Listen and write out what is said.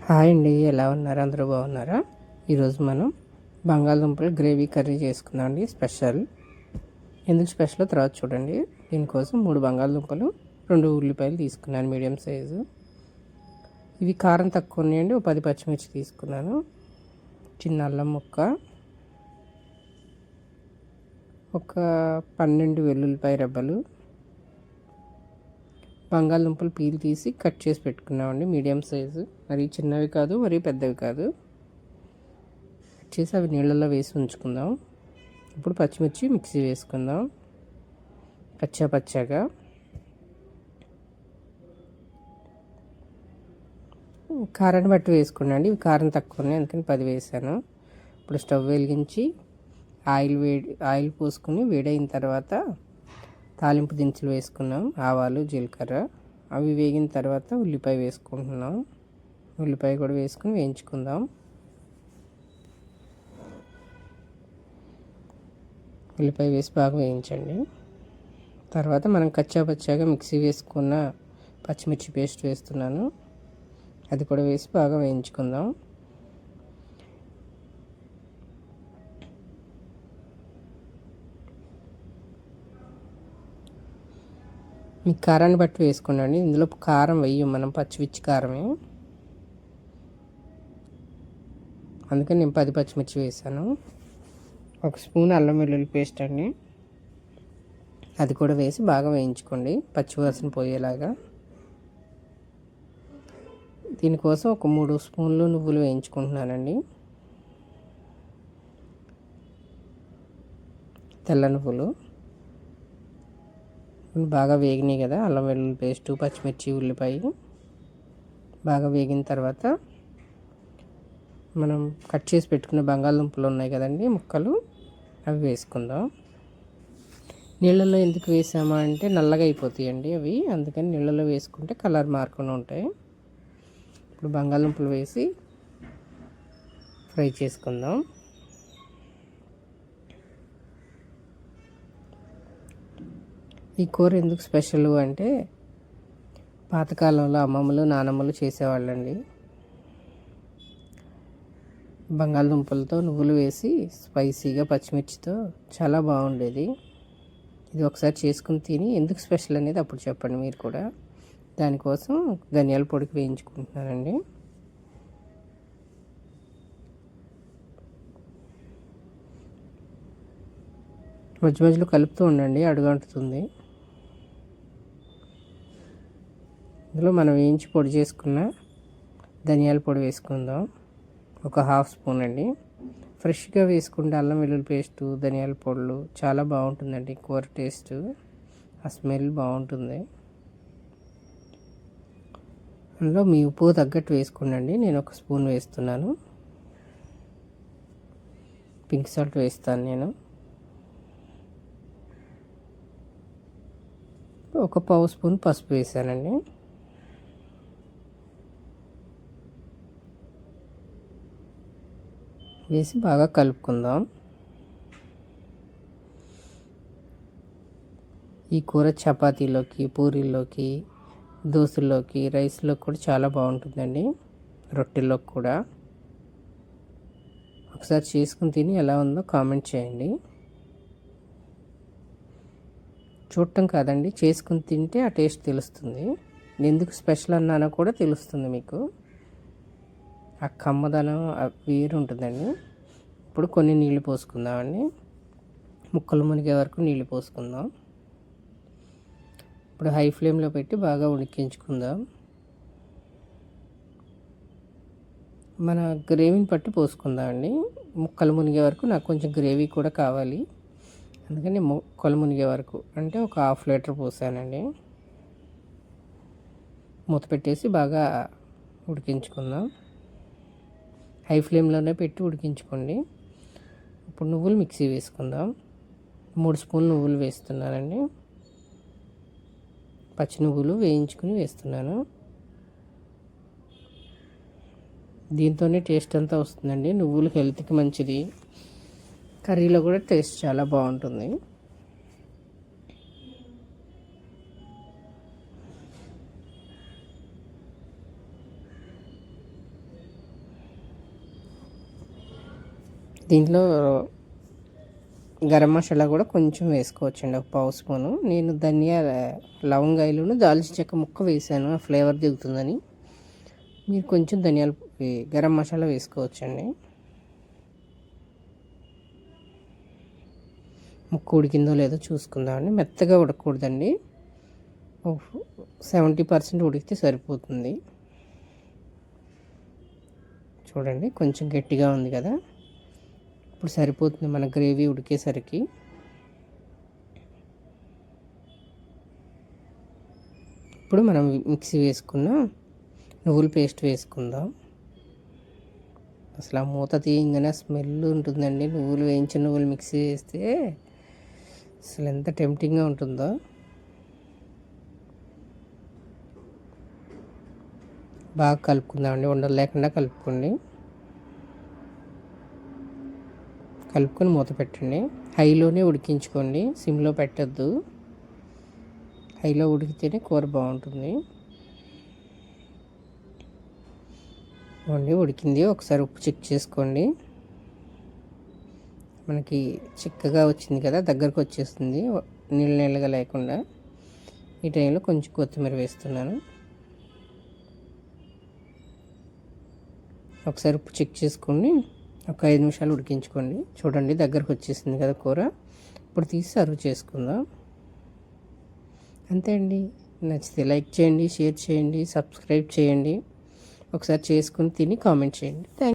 Hi అండి, ఎలా ఉన్నారు? అందరూ బాగున్నారా? ఈరోజు మనం బంగాళదుంపలు గ్రేవీ కర్రీ చేసుకుందాం అండి. స్పెషల్. ఎందుకు స్పెషల్ తర్వాత చూడండి. దీనికోసం 3 బంగాళదుంపలు, 2 ఉల్లిపాయలు తీసుకున్నాను మీడియం సైజు. ఇవి కారం తక్కువ ఉన్నాయండి. 10 పచ్చిమిర్చి తీసుకున్నాను. చిన్న అల్లం ముక్క, ఒక 12 వెల్లుల్లిపాయ రెబ్బలు, బంగాళదుంపలు పీల్ తీసి కట్ చేసి పెట్టుకున్నామండి. మీడియం సైజు, మరీ చిన్నవి కాదు, మరీ పెద్దవి కాదు. కట్ చేసి అవి నీళ్ళల్లో వేసి ఉంచుకుందాం. ఇప్పుడు పచ్చిమిర్చి మిక్సీ వేసుకుందాం పచ్చాగా. కారాన్ని బట్టి వేసుకున్నాండి. ఇవి కారం తక్కువ ఉన్నాయి, అందుకని 10 వేసాను. ఇప్పుడు స్టవ్ వెలిగించి ఆయిల్ పోసుకుని వేడైన తర్వాత తాలింపు దినుసులు వేసుకున్నాం. ఆవాలు, జీలకర్ర. అవి వేగిన తర్వాత ఉల్లిపాయ వేసుకుంటున్నాం. ఉల్లిపాయ కూడా వేసుకుని వేయించుకుందాం. ఉల్లిపాయ వేసి బాగా వేయించండి. తర్వాత మనం పచ్చాగా మిక్సీ వేసుకున్న పచ్చిమిర్చి పేస్ట్ వేస్తున్నాను. అది కూడా వేసి బాగా వేయించుకుందాం. మీ కారాన్ని బట్టి వేసుకోండి. ఇందులో కారం వేయం, మనం పచ్చిమిర్చి కారమే, అందుకని నేను 10 పచ్చిమిర్చి వేసాను. 1 స్పూన్ అల్లం వెల్లుల్లి పేస్ట్ అండి, అది కూడా వేసి బాగా వేయించుకోండి పచ్చివాసన పోయేలాగా. దీనికోసం ఒక 3 స్పూన్లు నువ్వులు వేయించుకుంటున్నానండి. తెల్ల నువ్వులు బాగా వేగినాయి కదా. అల్లం వెల్లుల్లి పేస్టు, పచ్చిమిర్చి, ఉల్లిపాయ బాగా వేగిన తర్వాత మనం కట్ చేసి పెట్టుకున్న బంగాళదుంపలు ఉన్నాయి కదండి, ముక్కలు, అవి వేసుకుందాం. నీళ్ళల్లో ఎందుకు వేసామా అంటే నల్లగా అయిపోతాయండి అవి, అందుకని నీళ్ళలో వేసుకుంటే కలర్ మారకుండా ఉంటాయి. ఇప్పుడు బంగాళదుంపలు వేసి ఫ్రై చేసుకుందాం. ఈ కూర ఎందుకు స్పెషల్ అంటే పాతకాలంలో అమ్మమ్మలు, నానమ్మలు చేసేవాళ్ళండి. బంగాళదుంపలతో నువ్వులు వేసి స్పైసీగా పచ్చిమిర్చితో చాలా బాగుండేది. ఇది ఒకసారి చేసుకుని తిని ఎందుకు స్పెషల్ అనేది అప్పుడు చెప్పండి మీరు కూడా. దానికోసం ధనియాల పొడికి వేయించుకుంటున్నానండి. మధ్యలో కలుపుతూ ఉండండి, అడుగంటుతుంది. ఇందులో మనం వేయించి పొడి చేసుకున్న ధనియాల పొడి వేసుకుందాం. ఒక 1/2 స్పూన్ అండి. ఫ్రెష్గా వేసుకుంటే అల్లం వెల్లుల్లి పేస్టు, ధనియాల పొడులు చాలా బాగుంటుందండి కూర టేస్ట్. ఆ స్మెల్ బాగుంటుంది. అందులో మీ ఉప్పు తగ్గట్టు వేసుకోండి. నేను 1 స్పూన్ వేస్తున్నాను. పింక్ సాల్ట్ వేస్తాను నేను. ఒక 1/2 స్పూన్ పసుపు వేసానండి. వేసి బాగా కలుపుకుందాం. ఈ కూర చపాతీలోకి, పూరీల్లోకి, దోశల్లోకి, రైస్లోకి కూడా చాలా బాగుంటుందండి. రొట్టెల్లోకి కూడా. ఒకసారి చేసుకుని తిని ఎలా ఉందో కామెంట్ చేయండి. చూడటం కాదండి, చేసుకుని తింటే ఆ టేస్ట్ తెలుస్తుంది. ఎందుకు స్పెషల్ అన్నానో కూడా తెలుస్తుంది మీకు. ఆ కమ్మదనం వేరు ఉంటుందండి. ఇప్పుడు కొన్ని నీళ్ళు పోసుకుందామండి. ముక్కలు మునిగే వరకు నీళ్ళు పోసుకుందాం. ఇప్పుడు హై ఫ్లేమ్లో పెట్టి బాగా ఉడికించుకుందాం. మన గ్రేవీని పట్టి పోసుకుందామండి. ముక్కలు మునిగే వరకు నాకు కొంచెం గ్రేవీ కూడా కావాలి, అందుకని ముక్కలు మునిగే వరకు అంటే ఒక 1/2 లీటర్ పోసానండి. మూత పెట్టేసి బాగా ఉడికించుకుందాం. హై ఫ్లేమ్లోనే పెట్టి ఉడికించుకోండి. ఇప్పుడు నువ్వులు మిక్సీ వేసుకుందాం. 3 స్పూన్లు నువ్వులు వేస్తున్నానండి. పచ్చి నువ్వులు వేయించుకుని వేస్తున్నాను. దీంతోనే టేస్ట్ అంతా వస్తుందండి. నువ్వులు హెల్త్కి మంచిది. కర్రీలో కూడా టేస్ట్ చాలా బాగుంటుంది. దీంట్లో గరం మసాలా కూడా కొంచెం వేసుకోవచ్చండి, ఒక పావు స్పూను. నేను లవంగాయలను దాల్చిన చెక్క ముక్క వేసాను, ఆ ఫ్లేవర్ దిగుతుందని. మీరు కొంచెం గరం మసాలా వేసుకోవచ్చండి. ముక్క ఉడికిందో లేదో చూసుకుందామండి. మెత్తగా ఉడకకూడదండి, 70% ఉడికితే సరిపోతుంది. చూడండి కొంచెం గట్టిగా ఉంది కదా, ఇప్పుడు సరిపోతుంది మన గ్రేవీ ఉడికేసరికి. ఇప్పుడు మనం మిక్సీ వేసుకున్న నువ్వుల పేస్ట్ వేసుకుందాం. అసలు ఆ మూత తీయంగానే స్మెల్ ఉంటుందండి, వేయించిన నువ్వులు మిక్సీ వేస్తే అసలు ఎంత టెంప్టింగ్గా ఉంటుందో. బాగా కలుపుకుందామండి, ఉండలు లేకుండా కలుపుకోండి. కలుపుకొని మూత పెట్టండి. హైలోనే ఉడికించుకోండి, సిమ్లో పెట్టద్దు. హైలో ఉడికితేనే కూర బాగుంటుంది. ఉడికింది, ఒకసారి ఉప్పు చెక్ చేసుకోండి. మనకి చిక్కగా వచ్చింది కదా, దగ్గరకు వచ్చేస్తుంది, నీళ్ళగా లేకుండా. ఈ టైంలో కొంచెం కొత్తిమీర వేస్తున్నాను. ఒకసారి ఉప్పు చెక్ చేసుకోండి, ఒక 5 నిమిషాలు ఉడికించుకోండి. చూడండి దగ్గరకు వచ్చేసింది కదా కూర. ఇప్పుడు తీసి సర్వ్ చేసుకుందాం. అంతే అండి. నచ్చితే లైక్ చేయండి, షేర్ చేయండి, సబ్స్క్రైబ్ చేయండి. ఒకసారి చేసుకుని తిని కామెంట్ చేయండి. థ్యాంక్